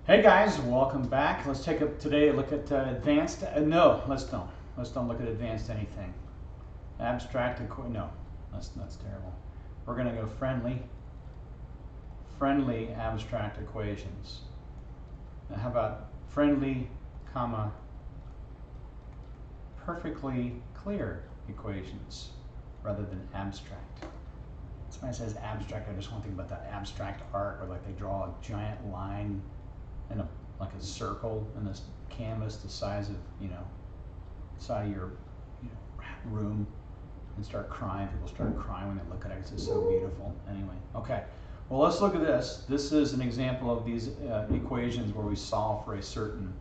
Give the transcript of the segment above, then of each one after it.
Hey guys, welcome back. Let's take today a look at advanced. No, let's don't. Let's don't look at advanced anything. Abstract no, that's terrible. We're gonna go friendly abstract equations. Now, how about friendly, comma, perfectly clear equations rather than abstract? Somebody says abstract, I just want to think about that abstract art where like they draw a giant line in like a circle in this canvas the size of side of your room, and start crying. People start crying when they look at it. It's just so beautiful. Anyway, okay. Well, let's look at this. This is an example of these equations where we solve for a certain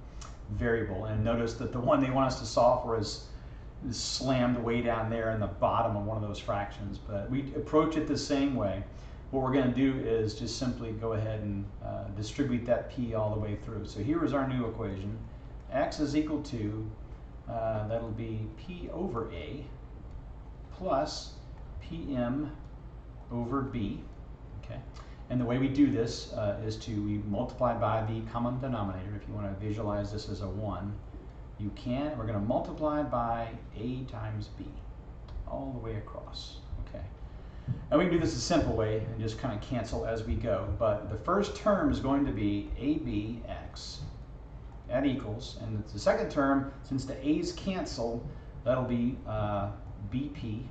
variable, and notice that the one they want us to solve for is slammed way down there in the bottom of one of those fractions. But we approach it the same way. What we're going to do is just simply go ahead and distribute that p all the way through. So here is our new equation. X is equal to, that'll be p over a plus pm over b. Okay. And the way we do this is we multiply by the common denominator. If you want to visualize this as a 1, you can. We're going to multiply by a times b all the way across. Okay. And we can do this a simple way and just kind of cancel as we go. But the first term is going to be abx. That equals, and the second term, since the a's cancel, that'll be bp.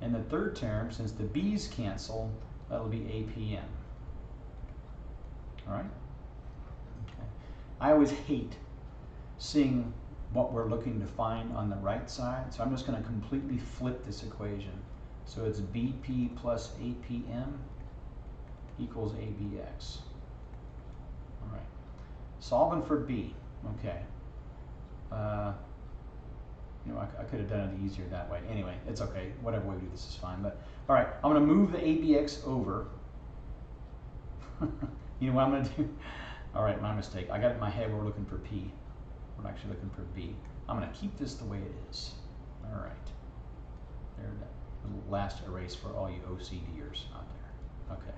And the third term, since the b's cancel, that'll be apm. All right? Okay. I always hate seeing what we're looking to find on the right side, so I'm just going to completely flip this equation. So it's BP plus APM equals ABX. All right. Solving for B. Okay. I could have done it easier that way. Anyway, it's okay. Whatever way we do this is fine. But all right, I'm going to move the ABX over. You know what I'm going to do? All right, my mistake. I got it in my head. We're looking for P. We're actually looking for B. I'm going to keep this the way it is. All right. There. Last erase for all you OCDers out there. Okay.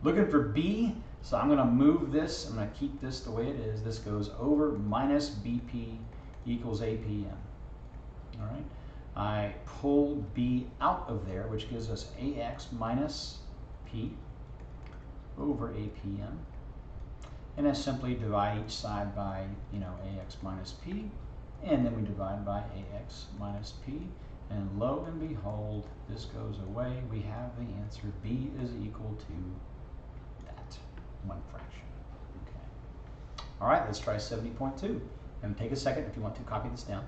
Looking for B, so I'm going to move this. I'm going to keep this the way it is. This goes over minus BP equals APM. All right. I pull B out of there, which gives us AX minus P over APM. And I simply divide each side by, AX minus P. And then we divide by AX minus P. And lo and behold, this goes away. We have the answer. B is equal to that, 1 fraction. Okay. All right, let's try 70.2. And take a second if you want to copy this down.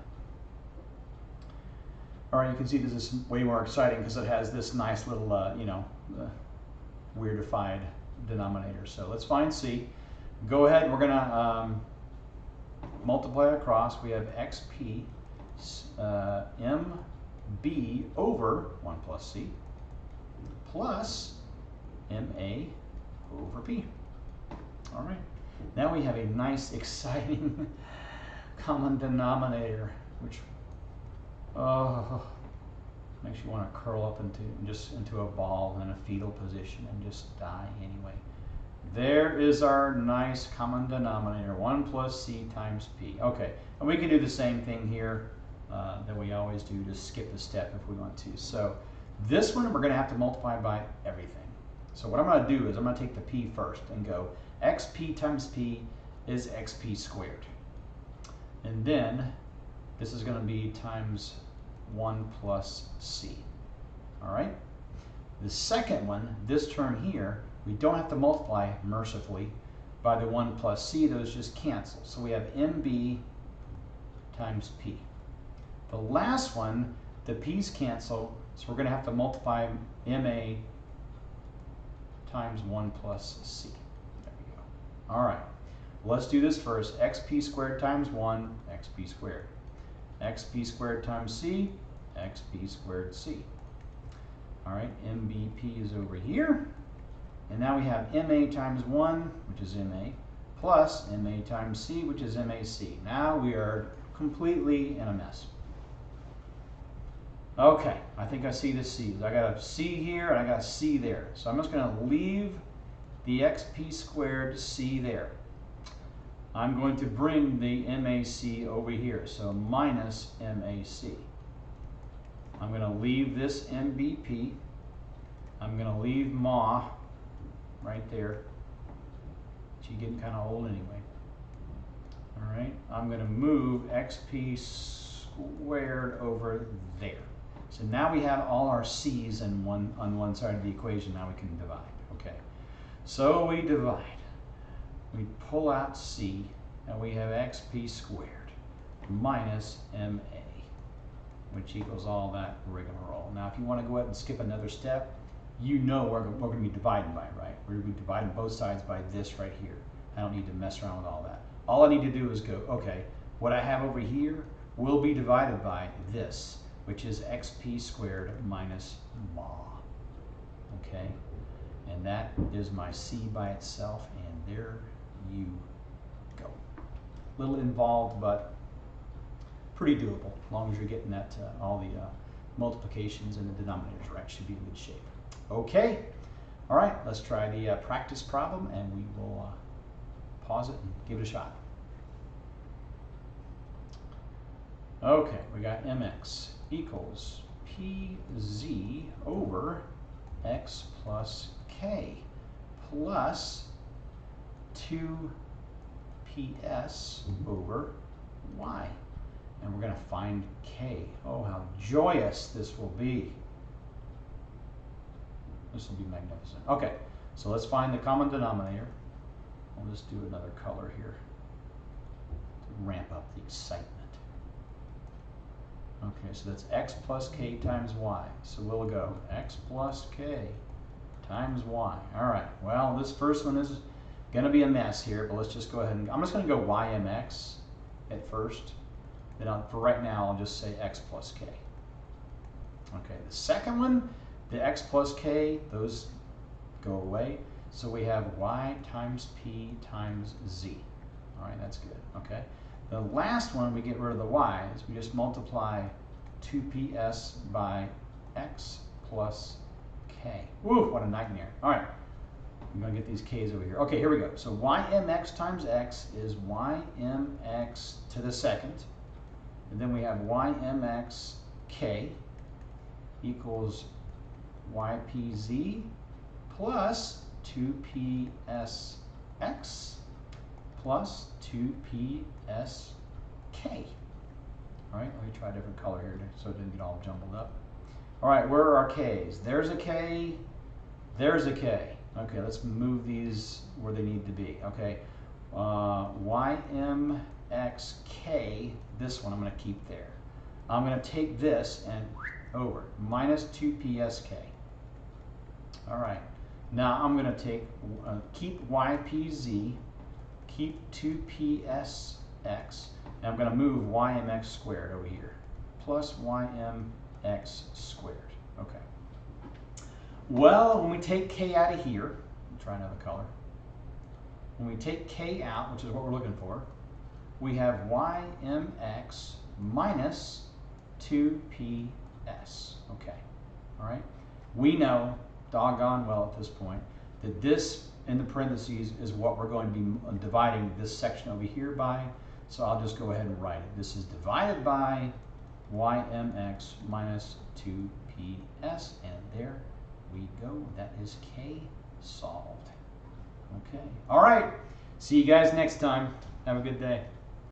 All right, you can see this is way more exciting because it has this nice little, weirdified denominator. So let's find C. Go ahead, we're going to multiply across. We have xp mb over 1 plus c plus ma over p. All right. Now we have a nice, exciting common denominator, which makes you want to curl up into a ball in a fetal position and just die anyway. There is our nice common denominator, 1 plus c times p. Okay, and we can do the same thing here that we always do, just skip a step if we want to. So this one we're going to have to multiply by everything. So what I'm going to do is I'm going to take the p first and go xp times p is xp squared. And then this is going to be times 1 plus c. All right? The second one, this term here, we don't have to multiply, mercifully, by the 1 plus c. Those just cancel. So we have mb times p. The last one, the p's cancel, so we're going to have to multiply ma times 1 plus c. There we go. All right. Let's do this first. xp squared times 1, xp squared. xp squared times c, xp squared c. All right, mbp is over here. And now we have ma times 1, which is ma, plus ma times c, which is mac. Now we are completely in a mess. Okay, I think I see the c's. I got a c here and I got a c there. So I'm just going to leave the xp squared c there. I'm going to bring the MAC over here, so minus MAC. I'm going to leave this MBP. I'm going to leave Ma right there. She's getting kind of old anyway. All right, I'm going to move XP squared over there. So now we have all our C's on one side of the equation. Now we can divide. Okay, so we divide. We pull out C, and we have XP squared minus MA, which equals all that rigmarole. Now, if you want to go ahead and skip another step, you know we're going to be dividing by, right? We're going to be dividing both sides by this right here. I don't need to mess around with all that. All I need to do is go, okay, what I have over here will be divided by this, which is XP squared minus Ma. Okay? And that is my C by itself, and there you go. A little involved, but pretty doable. As long as you're getting that all the multiplications and the denominators right, should be in good shape. Okay, all right, let's try the practice problem, and we will pause it and give it a shot. Okay, we got mx equals pz over x plus k plus 2ps over y. And we're going to find k. Oh, how joyous this will be. This will be magnificent. Okay, so let's find the common denominator. I'll just do another color here to ramp up the excitement. Okay, so that's x plus k times y. So we'll go x plus k times y. All right, well, this first one is going to be a mess here, but let's just go ahead and, I'm just going to go ymx at first. Then for right now, I'll just say x plus k. Okay, the second one, the x plus k, those go away. So we have y times p times z. All right, that's good, okay? The last one, we get rid of the y's. We just multiply 2ps by x plus k. Woo, what a nightmare. All right, I'm going to get these k's over here. Okay, here we go. So ymx times x is ymx to the second. And then we have ymx k equals ypz plus 2psx plus 2psk. All right, let me try a different color here so it didn't get all jumbled up. All right, where are our k's? There's a k, there's a k. Okay, let's move these where they need to be. Okay, ymxk, this one I'm going to keep there. I'm going to take this and over, minus 2psk. All right, now I'm going to take, keep ypz, keep 2psx, and I'm going to move ymx squared over here, plus ymx squared. Okay. Well, when we take k out of here, try another color. When we take k out, which is what we're looking for, we have ymx minus 2ps. Okay. All right. We know, doggone well at this point, that this in the parentheses is what we're going to be dividing this section over here by. So I'll just go ahead and write it. This is divided by ymx minus 2ps, and there we go. That is k solved. Okay. All right. See you guys next time. Have a good day.